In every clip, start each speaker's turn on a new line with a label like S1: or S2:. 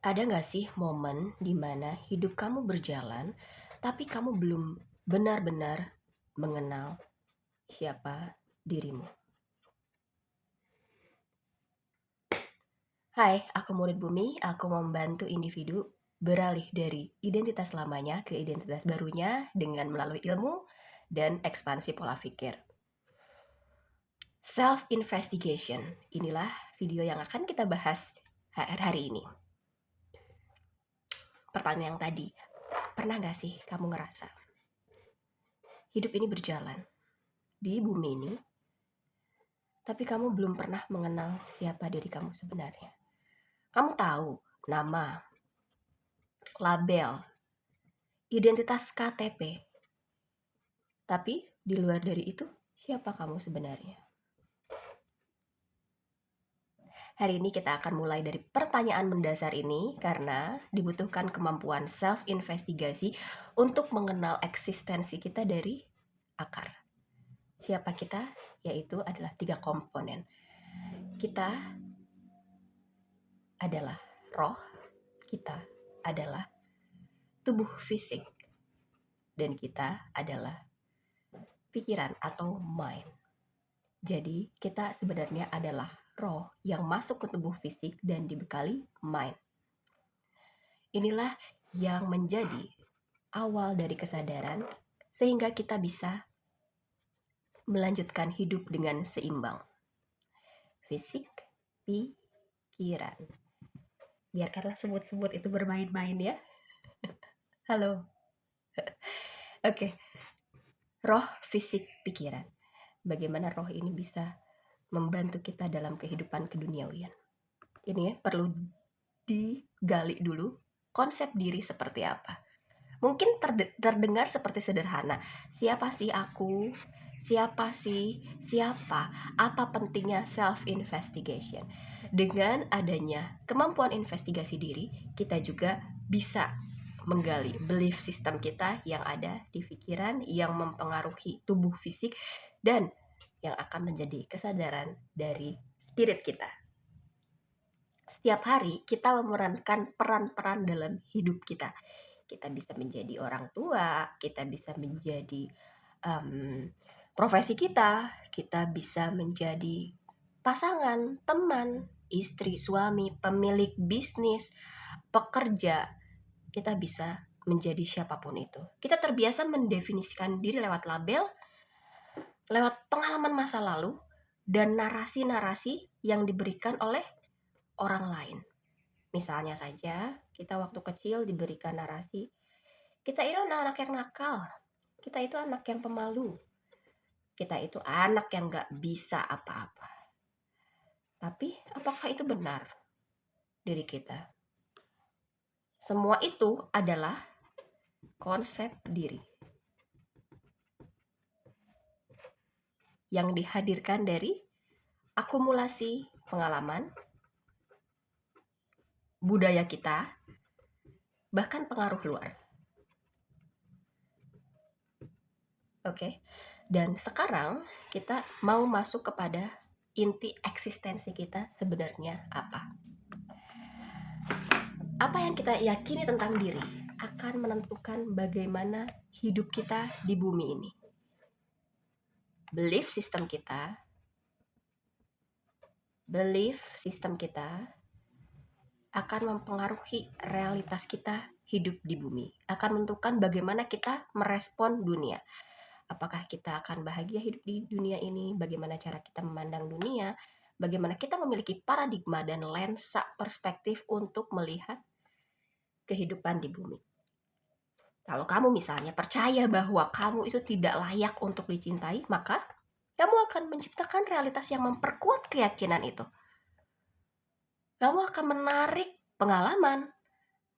S1: Ada nggak sih momen di mana hidup kamu berjalan, tapi kamu belum benar-benar mengenal siapa dirimu? Hai, aku Murid Bumi. Aku membantu individu beralih dari identitas lamanya ke identitas barunya dengan melalui ilmu dan ekspansi pola pikir. Self-investigation. Inilah video yang akan kita bahas hari ini. Pertanyaan yang tadi, pernah nggak sih kamu ngerasa hidup ini berjalan di bumi ini, tapi kamu belum pernah mengenal siapa diri kamu sebenarnya? Kamu tahu nama, label, identitas KTP, tapi di luar dari itu, siapa kamu sebenarnya? Hari ini kita akan mulai dari pertanyaan mendasar ini karena dibutuhkan kemampuan self-investigasi untuk mengenal eksistensi kita dari akar. Siapa kita? Yaitu adalah 3 komponen. Kita adalah roh, kita adalah tubuh fisik, dan kita adalah pikiran atau mind. Jadi kita sebenarnya adalah roh yang masuk ke tubuh fisik dan dibekali mind. Inilah yang menjadi awal dari kesadaran sehingga kita bisa melanjutkan hidup dengan seimbang. Fisik, pikiran. Biarkanlah sebut-sebut itu bermain-main ya. Halo. Oke. Roh, fisik, pikiran. Bagaimana roh ini bisa membantu kita dalam kehidupan keduniawian. Ini ya, perlu digali dulu konsep diri seperti apa. Mungkin terdengar seperti sederhana. Siapa sih aku? Siapa sih? Siapa? Apa pentingnya self-investigation? Dengan adanya kemampuan investigasi diri, kita juga bisa menggali belief system kita yang ada di pikiran, yang mempengaruhi tubuh fisik, dan yang akan menjadi kesadaran dari spirit kita. Setiap hari kita memerankan peran-peran dalam hidup kita. Kita bisa menjadi orang tua, kita bisa menjadi profesi kita bisa menjadi pasangan, teman, istri, suami, pemilik bisnis, pekerja. Kita bisa menjadi siapapun itu. Kita terbiasa mendefinisikan diri lewat label, lewat pengalaman masa lalu, dan narasi-narasi yang diberikan oleh orang lain. Misalnya saja, kita waktu kecil diberikan narasi, kita itu anak yang nakal, kita itu anak yang pemalu, kita itu anak yang gak bisa apa-apa. Tapi apakah itu benar diri kita? Semua itu adalah konsep diri yang dihadirkan dari akumulasi pengalaman, budaya kita, bahkan pengaruh luar. Oke. Dan sekarang kita mau masuk kepada inti eksistensi kita sebenarnya apa. Apa yang kita yakini tentang diri akan menentukan bagaimana hidup kita di bumi ini. Belief system kita akan mempengaruhi realitas kita hidup di bumi, akan menentukan bagaimana kita merespon dunia. Apakah kita akan bahagia hidup di dunia ini, bagaimana cara kita memandang dunia, bagaimana kita memiliki paradigma dan lensa perspektif untuk melihat kehidupan di bumi. Kalau kamu misalnya percaya bahwa kamu itu tidak layak untuk dicintai, maka kamu akan menciptakan realitas yang memperkuat keyakinan itu. Kamu akan menarik pengalaman,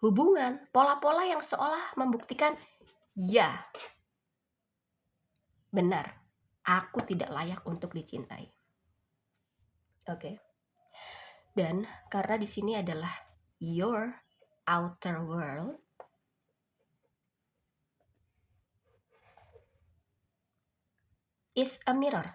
S1: hubungan, pola-pola yang seolah membuktikan, ya, benar, aku tidak layak untuk dicintai. Oke. Dan karena di sini adalah your outer world, is a mirror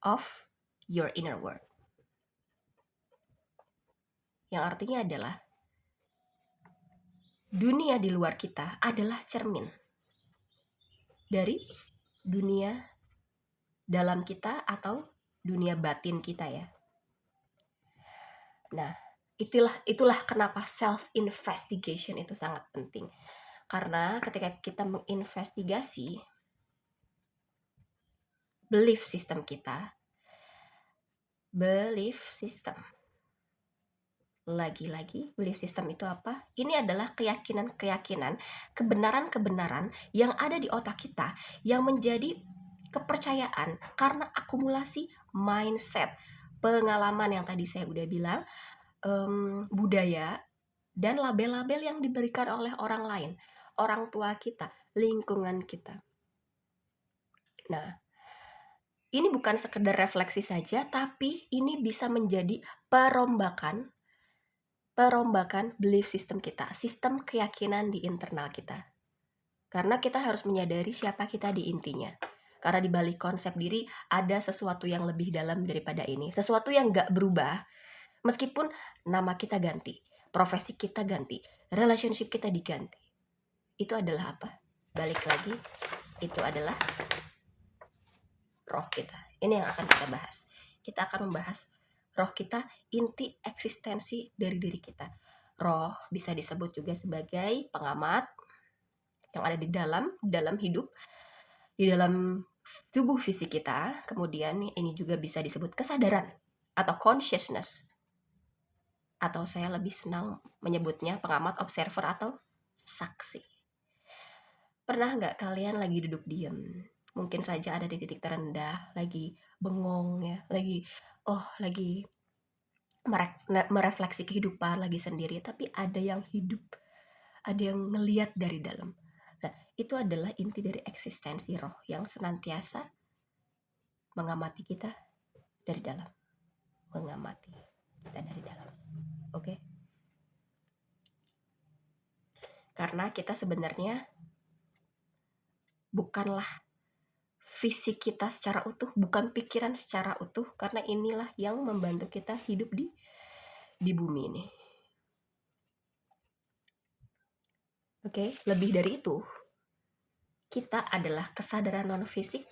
S1: of your inner world. Yang artinya adalah dunia di luar kita adalah cermin dari dunia dalam kita atau dunia batin kita ya. Nah, itulah kenapa self investigation itu sangat penting. Karena ketika kita menginvestigasi belief system kita, belief system. Lagi-lagi, belief system itu apa? Ini adalah keyakinan-keyakinan, kebenaran-kebenaran yang ada di otak kita yang menjadi kepercayaan karena akumulasi mindset, pengalaman yang tadi saya udah bilang, budaya, dan label-label yang diberikan oleh orang lain, orang tua kita, lingkungan kita. Nah, ini bukan sekedar refleksi saja, tapi ini bisa menjadi perombakan belief system kita, sistem keyakinan di internal kita. Karena kita harus menyadari siapa kita di intinya. Karena di balik konsep diri ada sesuatu yang lebih dalam daripada ini. Sesuatu yang gak berubah, meskipun nama kita ganti, profesi kita ganti, relationship kita diganti. Itu adalah apa? Balik lagi, itu adalah roh kita. Ini yang akan kita bahas. Kita akan membahas roh kita, inti eksistensi dari diri kita. Roh bisa disebut juga sebagai pengamat yang ada di dalam hidup, di dalam tubuh fisik kita. Kemudian ini juga bisa disebut kesadaran atau consciousness. Atau saya lebih senang menyebutnya pengamat, observer, atau saksi. Pernah nggak kalian lagi duduk diam? Mungkin saja ada di titik terendah, lagi bengong ya, lagi merefleksi kehidupan, lagi sendiri, tapi ada yang hidup, ada yang ngeliat dari dalam. Nah, itu adalah inti dari eksistensi roh yang senantiasa mengamati kita dari dalam. Mengamati kita dari dalam. Oke? Karena kita sebenarnya bukanlah fisik kita secara utuh, bukan pikiran secara utuh, karena inilah yang membantu kita hidup di bumi ini. Oke, lebih dari itu, kita adalah kesadaran non-fisik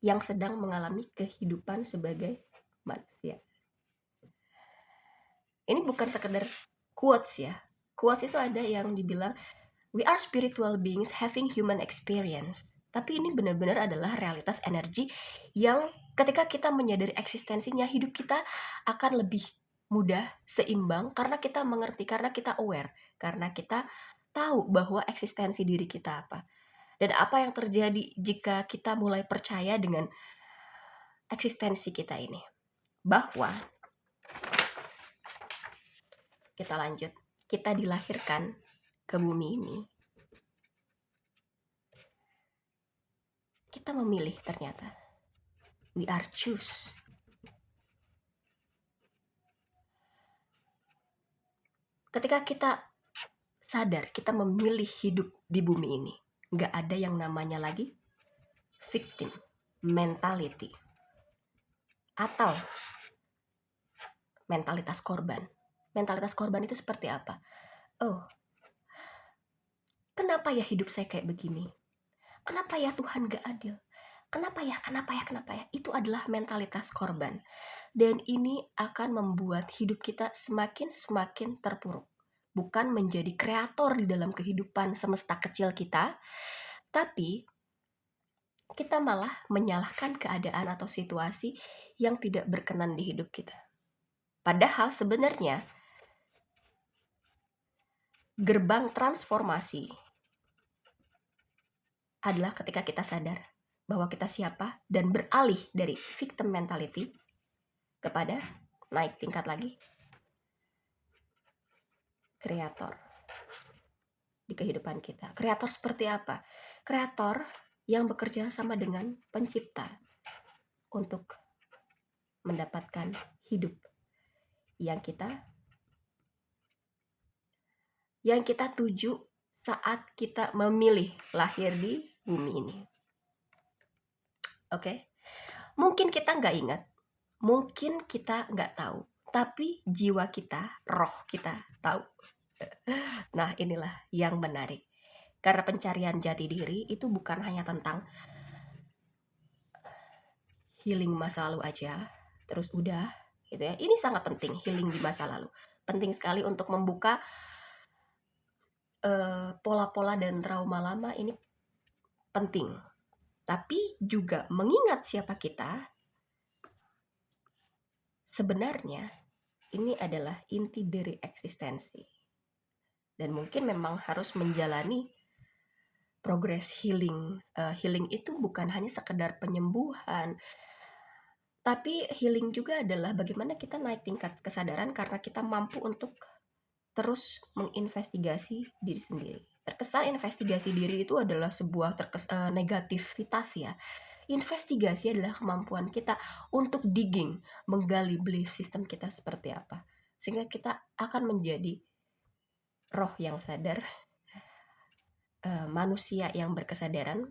S1: yang sedang mengalami kehidupan sebagai manusia. Ini bukan sekedar quotes ya. Quotes itu ada yang dibilang, we are spiritual beings having human experience. Tapi ini benar-benar adalah realitas energi yang ketika kita menyadari eksistensinya, hidup kita akan lebih mudah, seimbang, karena kita mengerti, karena kita aware, karena kita tahu bahwa eksistensi diri kita apa. Dan apa yang terjadi jika kita mulai percaya dengan eksistensi kita ini. Bahwa, kita lanjut, kita dilahirkan ke bumi ini, kita memilih ternyata. We are choose. Ketika kita sadar kita memilih hidup di bumi ini, gak ada yang namanya lagi victim mentality atau mentalitas korban. Mentalitas korban itu seperti apa? Oh, kenapa ya hidup saya kayak begini? Kenapa ya Tuhan gak adil? Kenapa ya? Itu adalah mentalitas korban. Dan ini akan membuat hidup kita semakin terpuruk. Bukan menjadi kreator di dalam kehidupan semesta kecil kita, tapi kita malah menyalahkan keadaan atau situasi yang tidak berkenan di hidup kita. Padahal sebenarnya gerbang transformasi adalah ketika kita sadar bahwa kita siapa dan beralih dari victim mentality kepada naik tingkat lagi kreator di kehidupan kita. Kreator seperti apa? Kreator yang bekerja sama dengan pencipta untuk mendapatkan hidup yang kita tuju saat kita memilih lahir di bumi ini. Oke? Mungkin kita nggak ingat, mungkin kita nggak tahu, tapi jiwa kita, roh kita tahu. Nah, inilah yang menarik. Karena pencarian jati diri itu bukan hanya tentang healing masa lalu aja, terus udah gitu ya. Ini sangat penting, healing di masa lalu. Penting sekali untuk membuka pola-pola dan trauma lama, ini penting. Tapi juga mengingat siapa kita, sebenarnya ini adalah inti dari eksistensi. Dan mungkin memang harus menjalani progress healing. Healing itu bukan hanya sekedar penyembuhan, tapi healing juga adalah bagaimana kita naik tingkat kesadaran karena kita mampu untuk terus menginvestigasi diri sendiri. Terkesan investigasi diri itu adalah sebuah negativitas ya. Investigasi adalah kemampuan kita untuk digging, menggali belief system kita seperti apa. Sehingga kita akan menjadi roh yang sadar, manusia yang berkesadaran,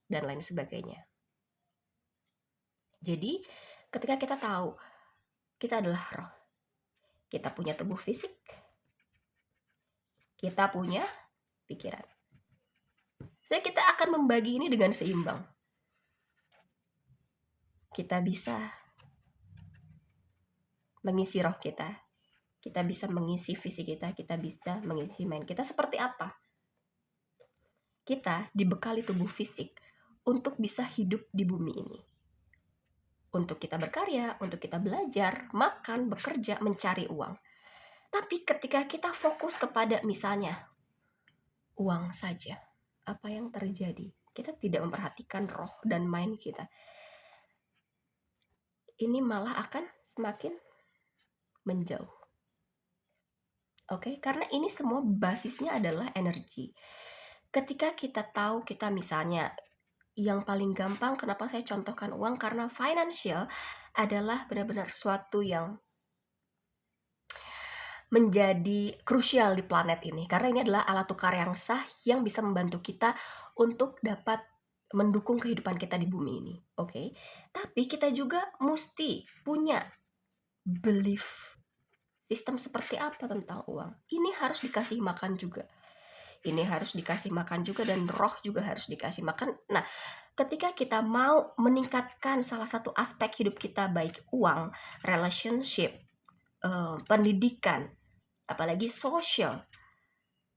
S1: dan lain sebagainya. Jadi, ketika kita tahu kita adalah roh, kita punya tubuh fisik, kita punya pikiran. Jadi kita akan membagi ini dengan seimbang. Kita bisa mengisi roh kita bisa mengisi fisik kita bisa mengisi mind kita. Seperti apa? Kita dibekali tubuh fisik untuk bisa hidup di bumi ini. Untuk kita berkarya, untuk kita belajar, makan, bekerja, mencari uang. Tapi ketika kita fokus kepada misalnya uang saja, apa yang terjadi? Kita tidak memperhatikan roh dan mind kita. Ini malah akan semakin menjauh. Oke, karena ini semua basisnya adalah energi. Ketika kita tahu kita misalnya, yang paling gampang kenapa saya contohkan uang, karena financial adalah benar-benar suatu yang menjadi krusial di planet ini, karena ini adalah alat tukar yang sah yang bisa membantu kita untuk dapat mendukung kehidupan kita di bumi ini. Oke. Tapi kita juga mesti punya belief sistem seperti apa tentang uang. Ini harus dikasih makan juga. Ini harus dikasih makan juga, dan roh juga harus dikasih makan. Nah, ketika kita mau meningkatkan salah satu aspek hidup kita, baik uang, relationship, pendidikan, apalagi sosial,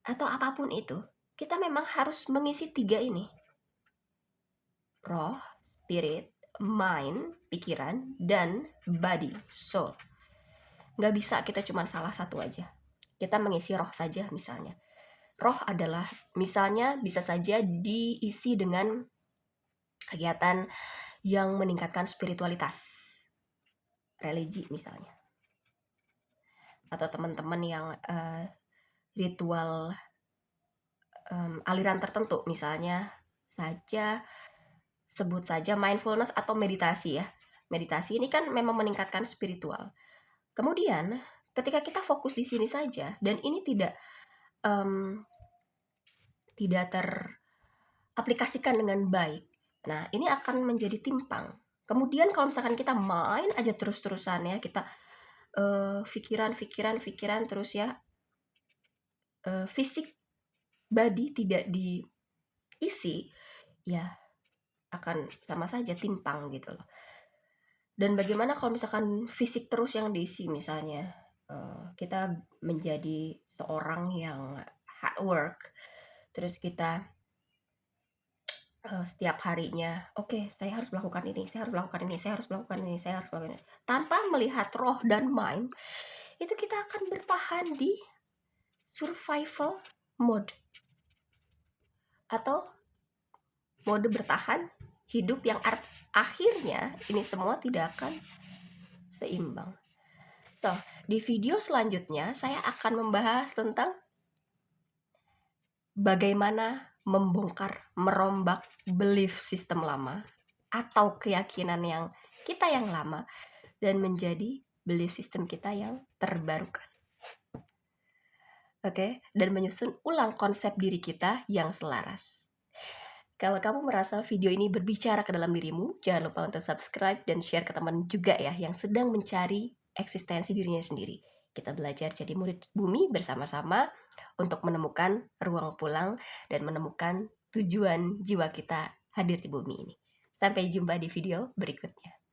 S1: atau apapun itu, kita memang harus mengisi 3 ini. Roh, spirit, mind, pikiran, dan body, soul. Nggak bisa kita cuma salah satu aja. Kita mengisi roh saja misalnya. Roh adalah misalnya bisa saja diisi dengan kegiatan yang meningkatkan spiritualitas, religi misalnya, atau teman-teman yang ritual aliran tertentu, misalnya saja sebut saja mindfulness atau meditasi ya. Meditasi ini kan memang meningkatkan spiritual. Kemudian ketika kita fokus di sini saja dan ini tidak teraplikasikan dengan baik, nah ini akan menjadi timpang. Kemudian kalau misalkan kita main aja terus-terusan ya, kita pikiran terus ya, fisik body tidak diisi, ya akan sama saja timpang gitu loh. Dan bagaimana kalau misalkan fisik terus yang diisi, misalnya kita menjadi seorang yang hard work, terus kita setiap harinya, oke, saya harus melakukan ini, saya harus melakukan ini, saya harus melakukan ini, saya harus melakukan ini, tanpa melihat roh dan mind, itu kita akan bertahan di survival mode atau mode bertahan hidup yang akhirnya ini semua tidak akan seimbang. So, di video selanjutnya saya akan membahas tentang bagaimana membongkar, merombak belief system lama atau keyakinan yang kita yang lama dan menjadi belief system kita yang terbarukan. Oke, dan menyusun ulang konsep diri kita yang selaras. Kalau kamu merasa video ini berbicara ke dalam dirimu, jangan lupa untuk subscribe dan share ke teman juga ya yang sedang mencari eksistensi dirinya sendiri. Kita belajar jadi murid bumi bersama-sama untuk menemukan ruang pulang dan menemukan tujuan jiwa kita hadir di bumi ini. Sampai jumpa di video berikutnya.